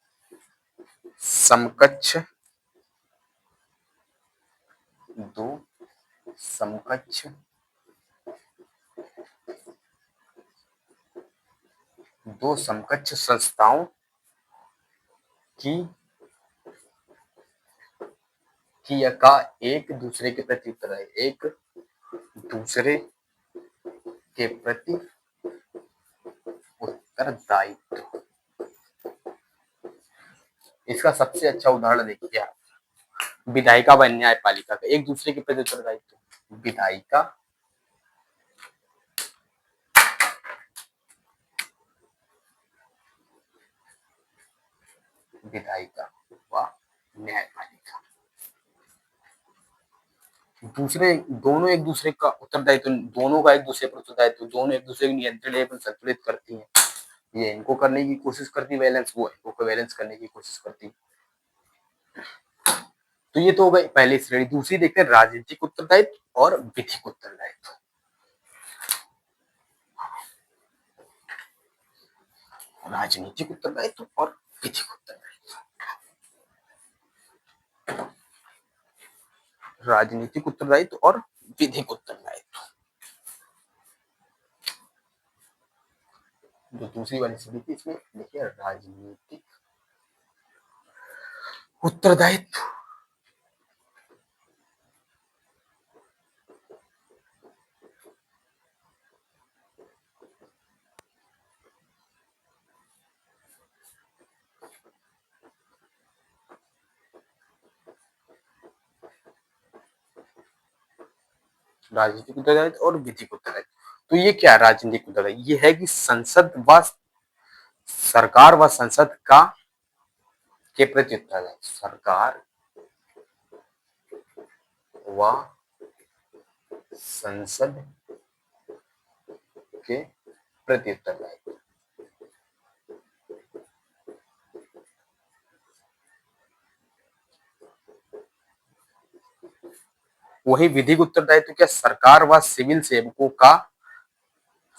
समकक्ष दो समकक्ष दो समकक्ष संस्थाओं की या का एक दूसरे के प्रति उत्तरदायी, एक दूसरे के प्रति उत्तरदायित्व। इसका सबसे अच्छा उदाहरण देखिए आप, विधायिका व न्यायपालिका का एक दूसरे के प्रति उत्तरदायित्व। विधायिका विधायिका व न्यायपालिका दूसरे दोनों एक दूसरे का उत्तरदायित्व, दोनों का एक दूसरे पर उत्तरदायित्व, दोनों एक दूसरे को नियंत्रण एवं संतुलित करती हैं। ये इनको करने की कोशिश करती है बैलेंस, वो इनको बैलेंस करने की कोशिश करती है। तो ये तो हो गई पहली श्रेणी। दूसरी देखते हैं राजनीतिक उत्तरदायित्व और विधिक उत्तरदायित्व। राजनीतिक उत्तरदायित्व और विधिक उत्तरदायित्व। राजनीतिक उत्तरदायित्व और विधिक उत्तरदायित्व। जो दूसरी वाली श्रेणी थी इसमें देखिए राजनीतिक उत्तरदायित्व राजनीतिक उत्तरदायित्व और विधिक उत्तरदायित्व। तो ये क्या राजनीतिक उत्तरदायित्व? ये है कि संसद व सरकार व संसद का के प्रति उत्तरदायित्व। सरकार व संसद के प्रति उत्तरदायित्व। वही विधिक उत्तरदायित्व क्या? सरकार व सिविल सेवकों का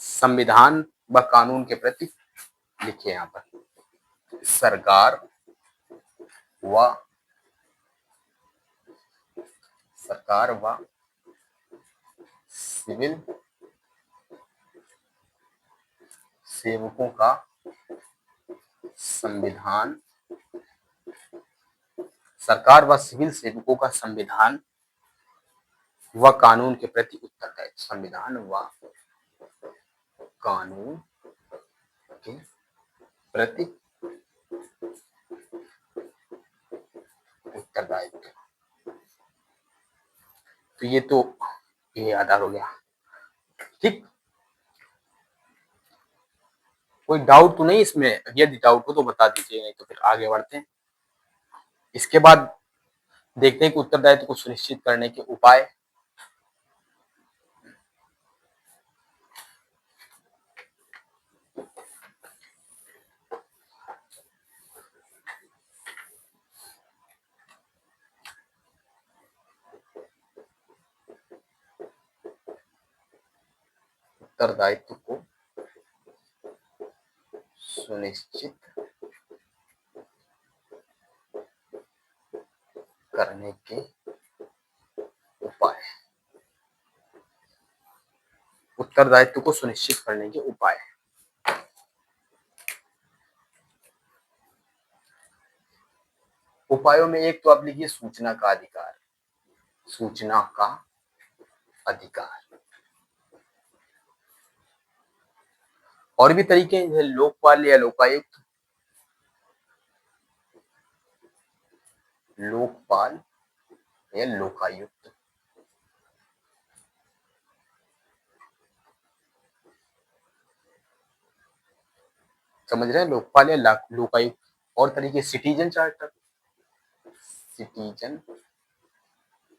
संविधान व कानून के प्रति। लिखिए यहाँ पर सरकार व सिविल सेवकों का संविधान, सरकार व सिविल सेवकों का संविधान व कानून के प्रति उत्तरदायित्व। संविधान व कानून के प्रति उत्तरदायित्व। तो ये आधार हो गया। ठीक, कोई डाउट तो नहीं इसमें? यदि डाउट हो तो बता दीजिए, नहीं तो फिर आगे बढ़ते हैं। इसके बाद देखते हैं कि उत्तरदायित्व को सुनिश्चित करने के उपाय। उत्तरदायित्व को सुनिश्चित करने के उपाय। उत्तरदायित्व को सुनिश्चित करने के उपाय। उपायों में एक तो आप लिखिए सूचना का अधिकार। सूचना का अधिकार। और भी तरीके हैं, लोकपाल या लोकायुक्त। लोकपाल या लोकायुक्त। समझ रहे हैं? लोकपाल या लोकायुक्त। और तरीके citizen charter. Citizen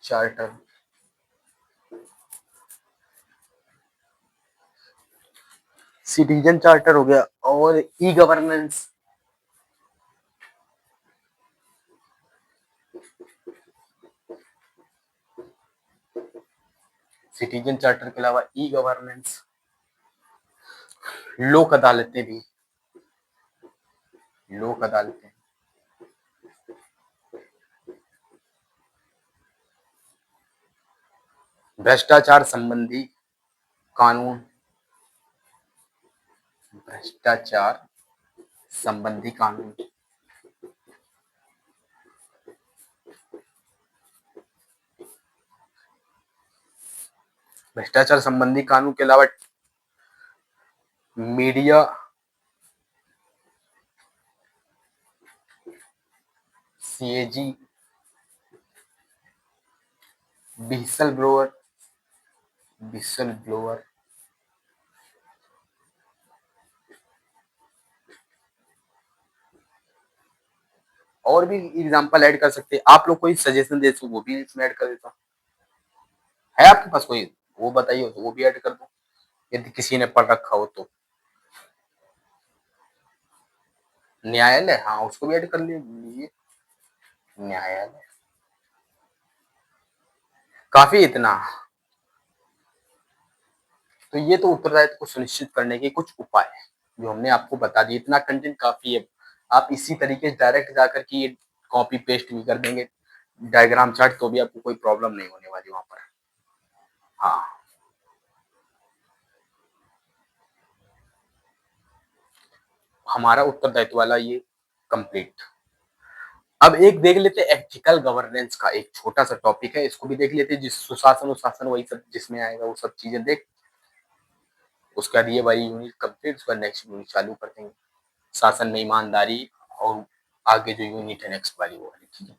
charter citizen charter हो गया और ई गवर्नेंस। सिटीजन चार्टर के अलावा ई गवर्नेंस, लोक अदालतें भी, लोक अदालतें, भ्रष्टाचार संबंधी कानून, भ्रष्टाचार संबंधी कानून, भ्रष्टाचार संबंधी कानून के अलावा media, CAG, whistle blower, whistle blower, और भी एग्जांपल ऐड कर सकते हैं आप लोग। कोई सजेशन दे तो वो भी इसमें ऐड कर देता हूँ। है आपके पास कोई, वो बताइए तो वो भी ऐड कर दो यदि किसी ने पढ़ रखा हो तो। न्यायालय, हाँ उसको भी ऐड कर लीजिए। न्यायालय काफी इतना। तो ये तो उत्तरदायित्व को सुनिश्चित करने के कुछ उपाय हैं जो हमने आपको बता दिए। इतना कंटेंट काफी है। आप इसी तरीके से डायरेक्ट जाकर के ये कॉपी पेस्ट भी कर देंगे डायग्राम चार्ट, तो भी आपको कोई प्रॉब्लम नहीं होने वाली वहां पर। हाँ, हमारा उत्तरदायित्व वाला ये कंप्लीट। अब एक देख लेते हैं एथिकल गवर्नेंस का, एक छोटा सा टॉपिक है, इसको भी देख लेते हैं। जिस सुशासन उशासन वही सब जिसमें आएगा वो सब चीजें देख, उसका ये वाली यूनिट कंप्लीट, उसका नेक्स्ट यूनिट चालू कर देंगे। शासन में ईमानदारी और आगे जो यूनिट है नेक्स्ट वाली वो वाली, ठीक है।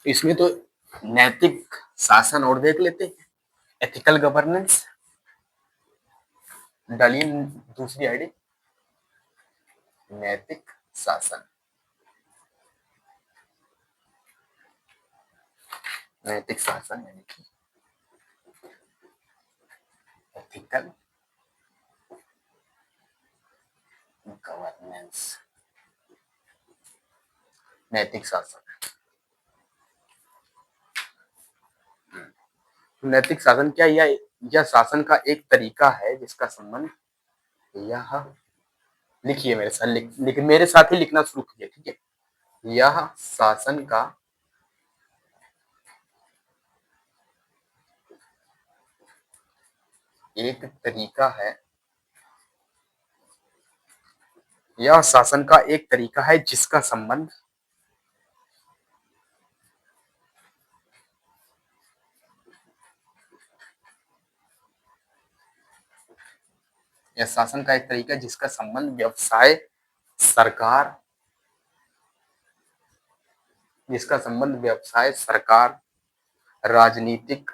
इसमें तो नैतिक शासन और देख लेते हैं, एथिकल गवर्नेंस। डालिए दूसरी आईडी, नैतिक शासन, नैतिक शासन यानी कि एथिकल गवर्नेंस, नैतिक शासन। नैतिक शासन क्या, यह शासन का एक तरीका है जिसका संबंध, यह लिखिए मेरे साथ, मेरे साथ ही लिखना शुरू कीजिए, ठीक है। यह शासन का एक तरीका है, यह शासन का एक तरीका है जिसका संबंध यह शासन का एक तरीका है जिसका संबंध व्यवसाय, सरकार, जिसका संबंध व्यवसाय, सरकार, राजनीतिक,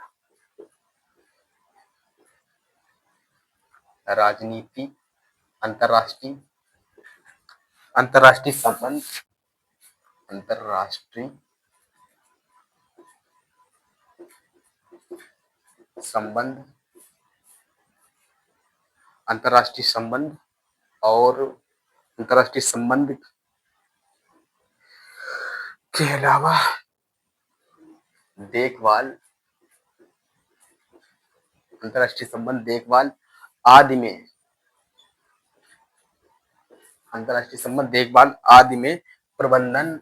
राजनीति, अंतरराष्ट्रीय, अंतरराष्ट्रीय संबंध, अंतरराष्ट्रीय संबंध, अंतरराष्ट्रीय संबंध और अंतरराष्ट्रीय संबंध के अलावा देखभाल, अंतरराष्ट्रीय संबंध, देखभाल आदि में, अंतरराष्ट्रीय संबंध, देखभाल आदि में प्रबंधन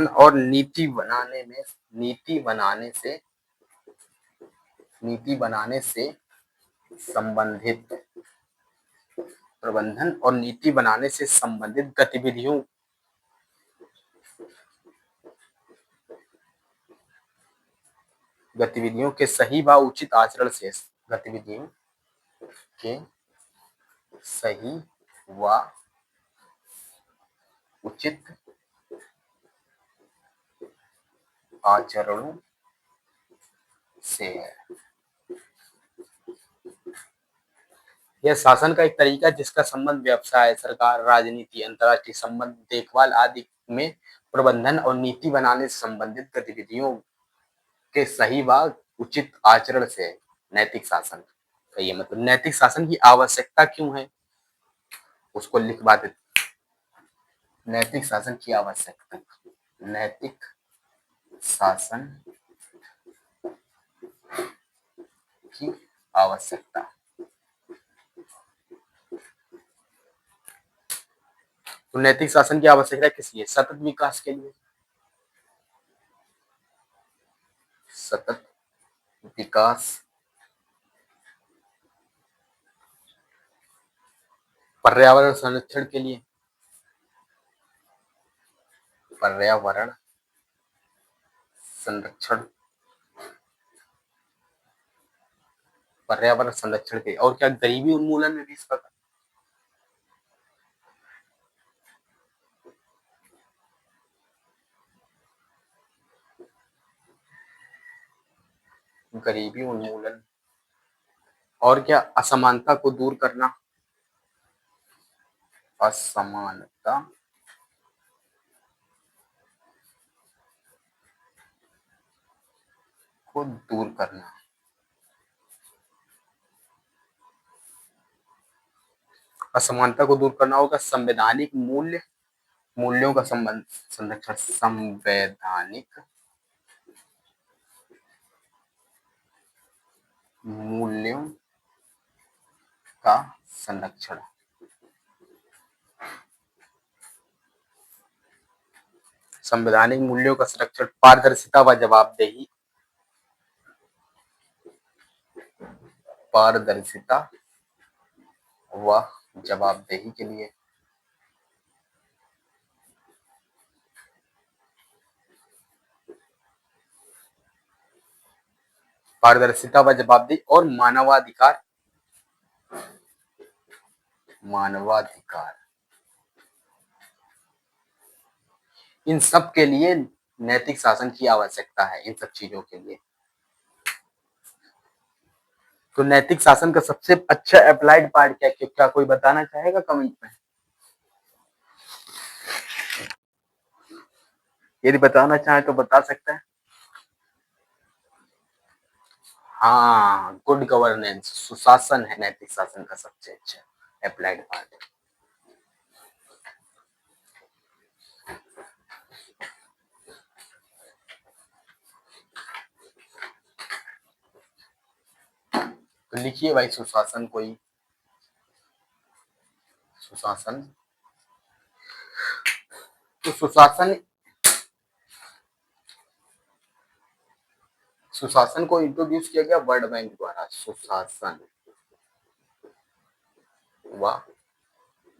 और नीति बनाने में, नीति बनाने से संबंधित, प्रबंधन और नीति बनाने से संबंधित गतिविधियों, गतिविधियों के सही व उचित आचरण से, गतिविधियों के सही व उचित आचरणों से है। यह शासन का एक तरीका है जिसका संबंध व्यवसाय, सरकार, राजनीति, अंतरराष्ट्रीय संबंध, देखभाल आदि में प्रबंधन और नीति बनाने से संबंधित गतिविधियों के सही व उचित आचरण से है। नैतिक शासन का ये मतलब नैतिक शासन की आवश्यकता क्यों है उसको लिखवा देते। नैतिक शासन की आवश्यकता, नैतिक शासन की आवश्यकता। तो नैतिक शासन की आवश्यकता किस लिए? सतत विकास के लिए, सतत विकास, पर्यावरण संरक्षण के लिए, पर्यावरण संरक्षण, पर्यावरण संरक्षण के, और क्या गरीबी उन्मूलन में भी इसका, गरीबी उन्मूलन, और क्या असमानता को दूर करना, असमानता को दूर करना, असमानता को दूर करना होगा। संवैधानिक मूल्यों का संबंध संरक्षण, संवैधानिक मूल्यों का संरक्षण, संवैधानिक मूल्यों का संरक्षण, पारदर्शिता व जवाबदेही, पारदर्शिता व जवाबदेही के लिए, पारदर्शिता व जवाबदेही, और मानवाधिकार, मानवाधिकार, इन सब के लिए नैतिक शासन की आवश्यकता है, इन सब चीजों के लिए। तो नैतिक शासन का सबसे अच्छा अप्लाइड पार्ट क्या है, क्या कोई बताना चाहेगा कमेंट में? यदि बताना चाहे तो बता सकता है। हाँ, गुड गवर्नेंस, सुशासन है नैतिक शासन का सबसे अच्छा अप्लाइड पार्ट। तो लिखिए भाई सुशासन, कोई सुशासन, तो सुशासन, सुशासन को इंट्रोड्यूस किया गया वर्ल्ड बैंक द्वारा। सुशासन व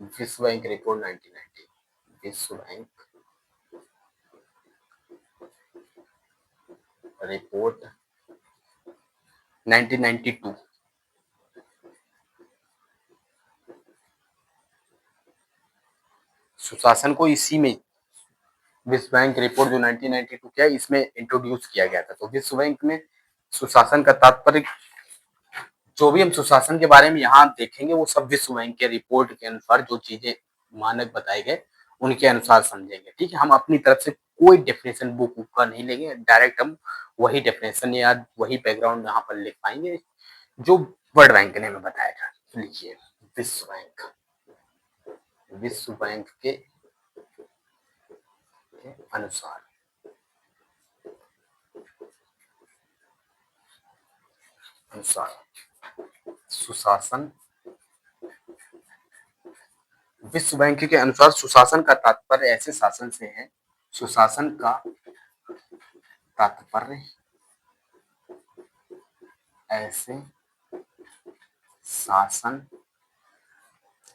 विश्व बैंक रिपोर्ट 1990, विश्व बैंक रिपोर्ट 1992, सुशासन को इसी में, विश्व बैंक रिपोर्ट जो 1992 क्या है, इसमें इंट्रोड्यूस किया गया था। तो विश्व बैंक में सुशासन का तात्पर्य, जो भी हम सुशासन के बारे में यहाँ देखेंगे वो सब विश्व बैंक के रिपोर्ट के अनुसार जो चीजें मानक बताए गए उनके अनुसार समझेंगे। ठीक है, हम अपनी तरफ से कोई डेफिनेशन बुक का नहीं लेंगे, डायरेक्ट हम वही डेफिनेशन या वही बैकग्राउंड यहाँ पर लिख पाएंगे जो वर्ल्ड बैंक ने हमें बताया था। तो लिखिए विश्व बैंक, विश्व बैंक के अनुसार, अनुसार सुशासन, विश्व बैंक के अनुसार सुशासन का तात्पर्य ऐसे शासन से है, सुशासन का तात्पर्य ऐसे शासन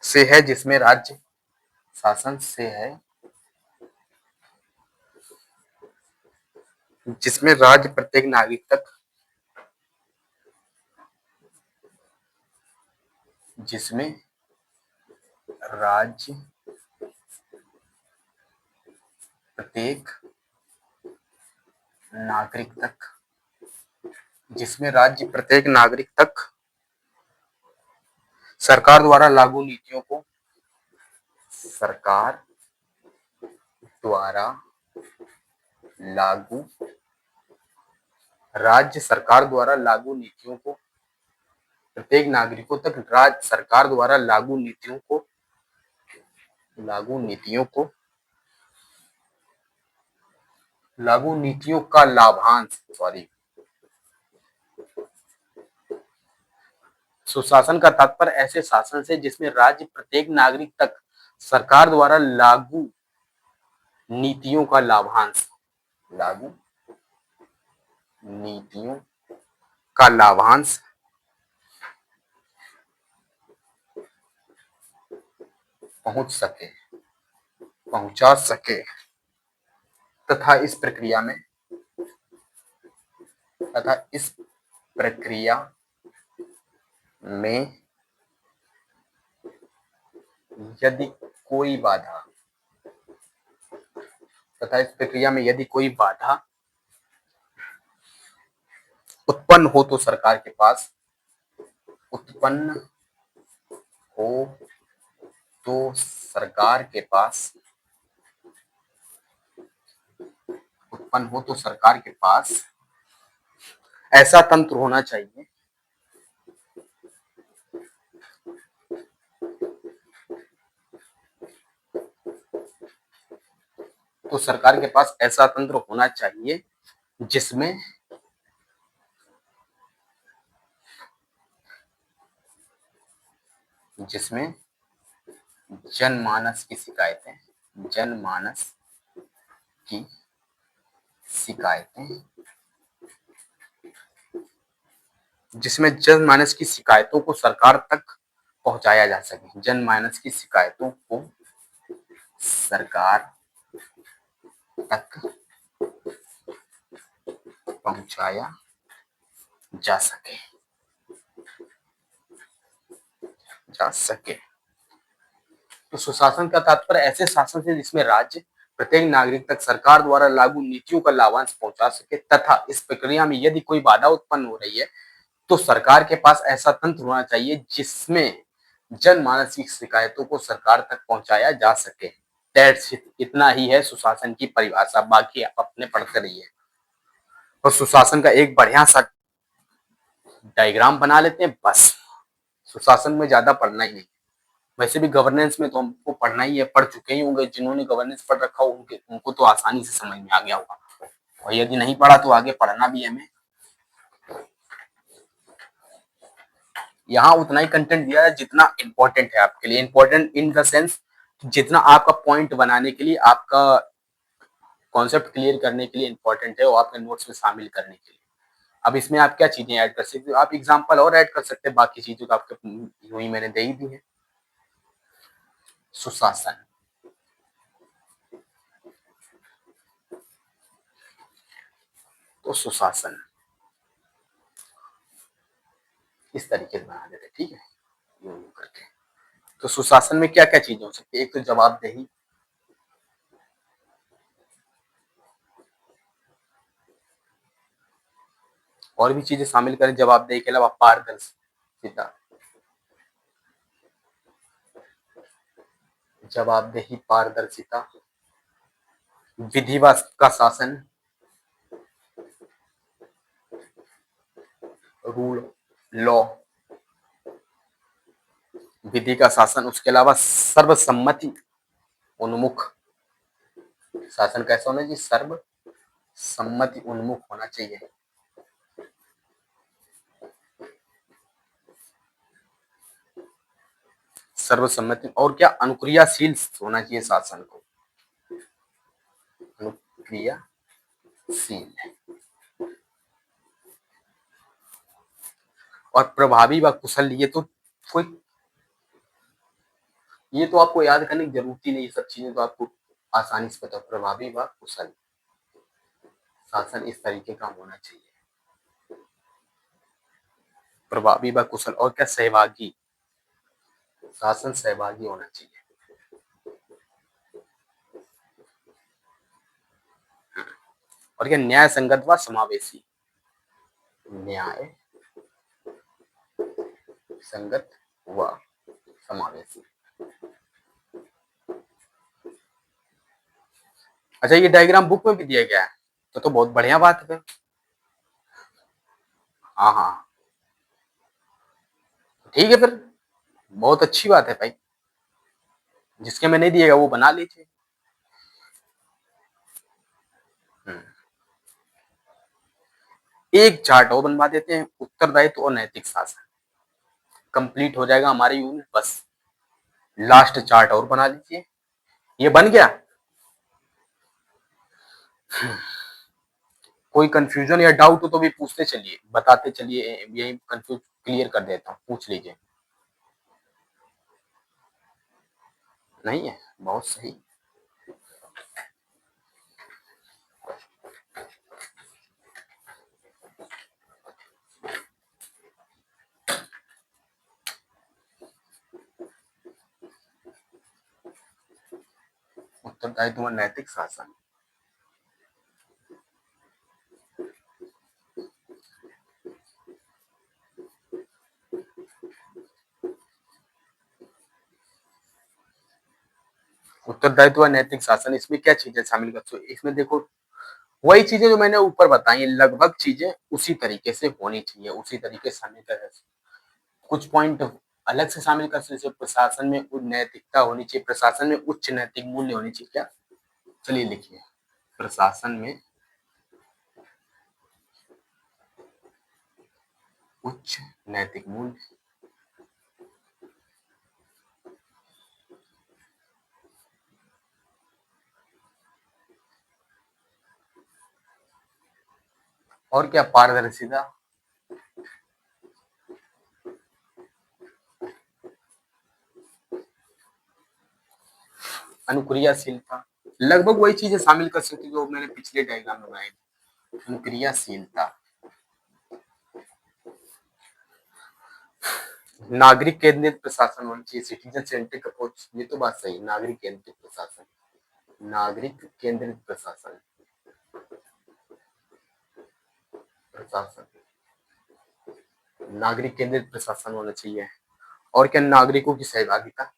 से है जिसमें राज्य, शासन से है जिसमें राज्य प्रत्येक नागरिक तक, जिसमें राज्य प्रत्येक नागरिक तक, जिसमें राज्य प्रत्येक नागरिक तक सरकार द्वारा लागू नीतियों को, सरकार द्वारा लागू राज्य सरकार द्वारा लागू नीतियों को प्रत्येक नागरिकों तक राज्य सरकार द्वारा लागू नीतियों का लाभांश सुशासन का तात्पर्य ऐसे शासन से जिसमें राज्य प्रत्येक नागरिक तक सरकार द्वारा लागू नीतियों का लाभांश पहुंचा सके तथा इस प्रक्रिया में यदि कोई बाधा उत्पन्न हो तो सरकार के पास ऐसा तंत्र होना चाहिए जिसमें जनमानस की शिकायतों को सरकार तक पहुंचाया जा सके तो सुशासन का तात्पर्य ऐसे शासन से जिसमें राज्य प्रत्येक नागरिक तक सरकार द्वारा लागू नीतियों का लाभांश पहुंचा सके तथा इस प्रक्रिया में यदि कोई बाधा उत्पन्न हो रही है तो सरकार के पास ऐसा तंत्र होना चाहिए जिसमें जनमानस की शिकायतों को सरकार तक पहुंचाया जा सके। इतना ही है सुशासन की परिभाषा, बाकी आप अपने पढ़ते रहिए। और सुशासन का एक बढ़िया सा डायग्राम बना लेते हैं, बस सुशासन में ज्यादा पढ़ना ही नहीं। वैसे भी गवर्नेंस में तो हमको पढ़ना ही है, पढ़ चुके ही होंगे। जिन्होंने गवर्नेंस पढ़ रखा उनको तो आसानी से समझ में आ गया होगा, और यदि नहीं पढ़ा तो आगे पढ़ना भी है हमें। यहाँ उतना ही कंटेंट दिया है जितना इंपॉर्टेंट है आपके लिए। इंपॉर्टेंट इन द सेंस जितना आपका पॉइंट बनाने के लिए, आपका कॉन्सेप्ट क्लियर करने के लिए इंपॉर्टेंट है, वो आपके नोट्स में शामिल करने के लिए। अब इसमें आप क्या चीजें ऐड कर सकते हो? आप एग्जाम्पल और ऐड कर सकते हैं, बाकी चीजों का आपके यूं ही मैंने दे ही दी है। सुशासन इस तरीके से बना देते, ठीक है, यूं करके। तो सुशासन में क्या क्या चीजें हो सकती है? एक तो जवाबदेही, और भी चीजें शामिल करें जवाबदेही के अलावा। पारदर्शिता, विधिवत का शासन, रूल लॉ, विधि का शासन। उसके अलावा सर्वसम्मति उन्मुख शासन कैसा होना चाहिए? सर्वसम्मति उन्मुख होना चाहिए। सर्वसम्मति और क्या? अनुक्रियाशील होना चाहिए शासन को, अनुक्रियाशील और प्रभावी व कुशल। ये तो आपको याद करने की जरूरत ही नहीं, सब चीजें तो आपको आसानी से पता। प्रभावी व कुशल शासन इस तरीके का होना चाहिए। प्रभावी व कुशल और क्या? सहभागी शासन, सहभागी होना चाहिए। और क्या? न्याय संगत व समावेशी, न्याय संगत व समावेशी। अच्छा, ये डायग्राम बुक में भी दिया गया है तो बहुत बढ़िया बात है। हाँ हाँ, ठीक है फिर, बहुत अच्छी बात है भाई, जिसके में नहीं दिएगा वो बना लीजिए। हम्म। एक चार्ट और बनवा देते हैं, उत्तरदायित्व और नैतिक शासन, कंप्लीट हो जाएगा हमारी यूनिट। बस लास्ट चार्ट और बना लीजिए, ये बन गया। कोई कंफ्यूजन या डाउट हो तो भी पूछते चलिए, बताते चलिए, यही कंफ्यूज क्लियर कर देता हूँ, पूछ लीजिए। नहीं है, बहुत सही। उत्तरदायित्व और नैतिक शासन, उत्तरदायित्व और नैतिक शासन, इसमें क्या चीजें शामिल कर सकते, इसमें देखो वही चीजें जो मैंने ऊपर बताई, लगभग चीजें उसी तरीके से होनी चाहिए, उसी तरीके से शामिल कर, कुछ पॉइंट अलग से शामिल कर सकते, प्रशासन में नैतिकता होनी चाहिए, प्रशासन में उच्च नैतिक मूल्य होनी चाहिए। क्या, चलिए लिखिए, प्रशासन में उच्च नैतिक मूल्य, और क्या, पारदर्शिता, अनुक्रियाशीलता, लगभग वही चीजें शामिल कर सकती जो मैंने पिछले डायग्राम में बनाई। अनुक्रियाशीलता, नागरिक केंद्रित प्रशासन होना चाहिए, सिटीजन सेंट्रिक अप्रोच, ये तो बात सही, नागरिक केंद्रित प्रशासन, नागरिक केंद्रित प्रशासन, प्रशासन, नागरिक केंद्रित प्रशासन होना चाहिए। और क्या, नागरिकों की सहभागिता,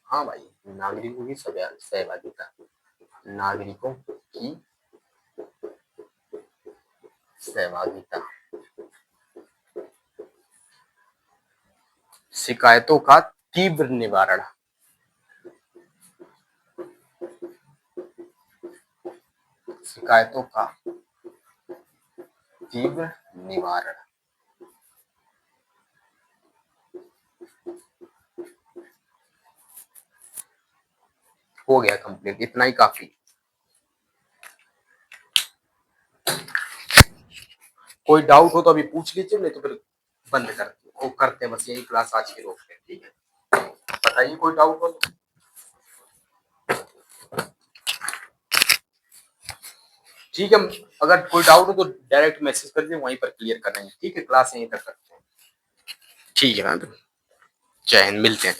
हाँ भाई, नागरिकों की सहभागिता, नागरिकों की सहभागिता, शिकायतों का तीव्र निवारण, शिकायतों का तीव्र निवारण, हो गया कंप्लीट, इतना ही काफी। कोई डाउट हो तो अभी पूछ लीजिए, नहीं तो फिर बंद करते हैं, बस यही क्लास आज की रोकते हैं, ठीक है, बताइए कोई डाउट हो तो। ठीक है, अगर कोई डाउट हो तो डायरेक्ट मैसेज कर दीजिए, वहीं पर क्लियर कर देंगे, ठीक है, क्लास यहीं तक करते हैं। ठीक है मैम, जय हिंद, मिलते हैं।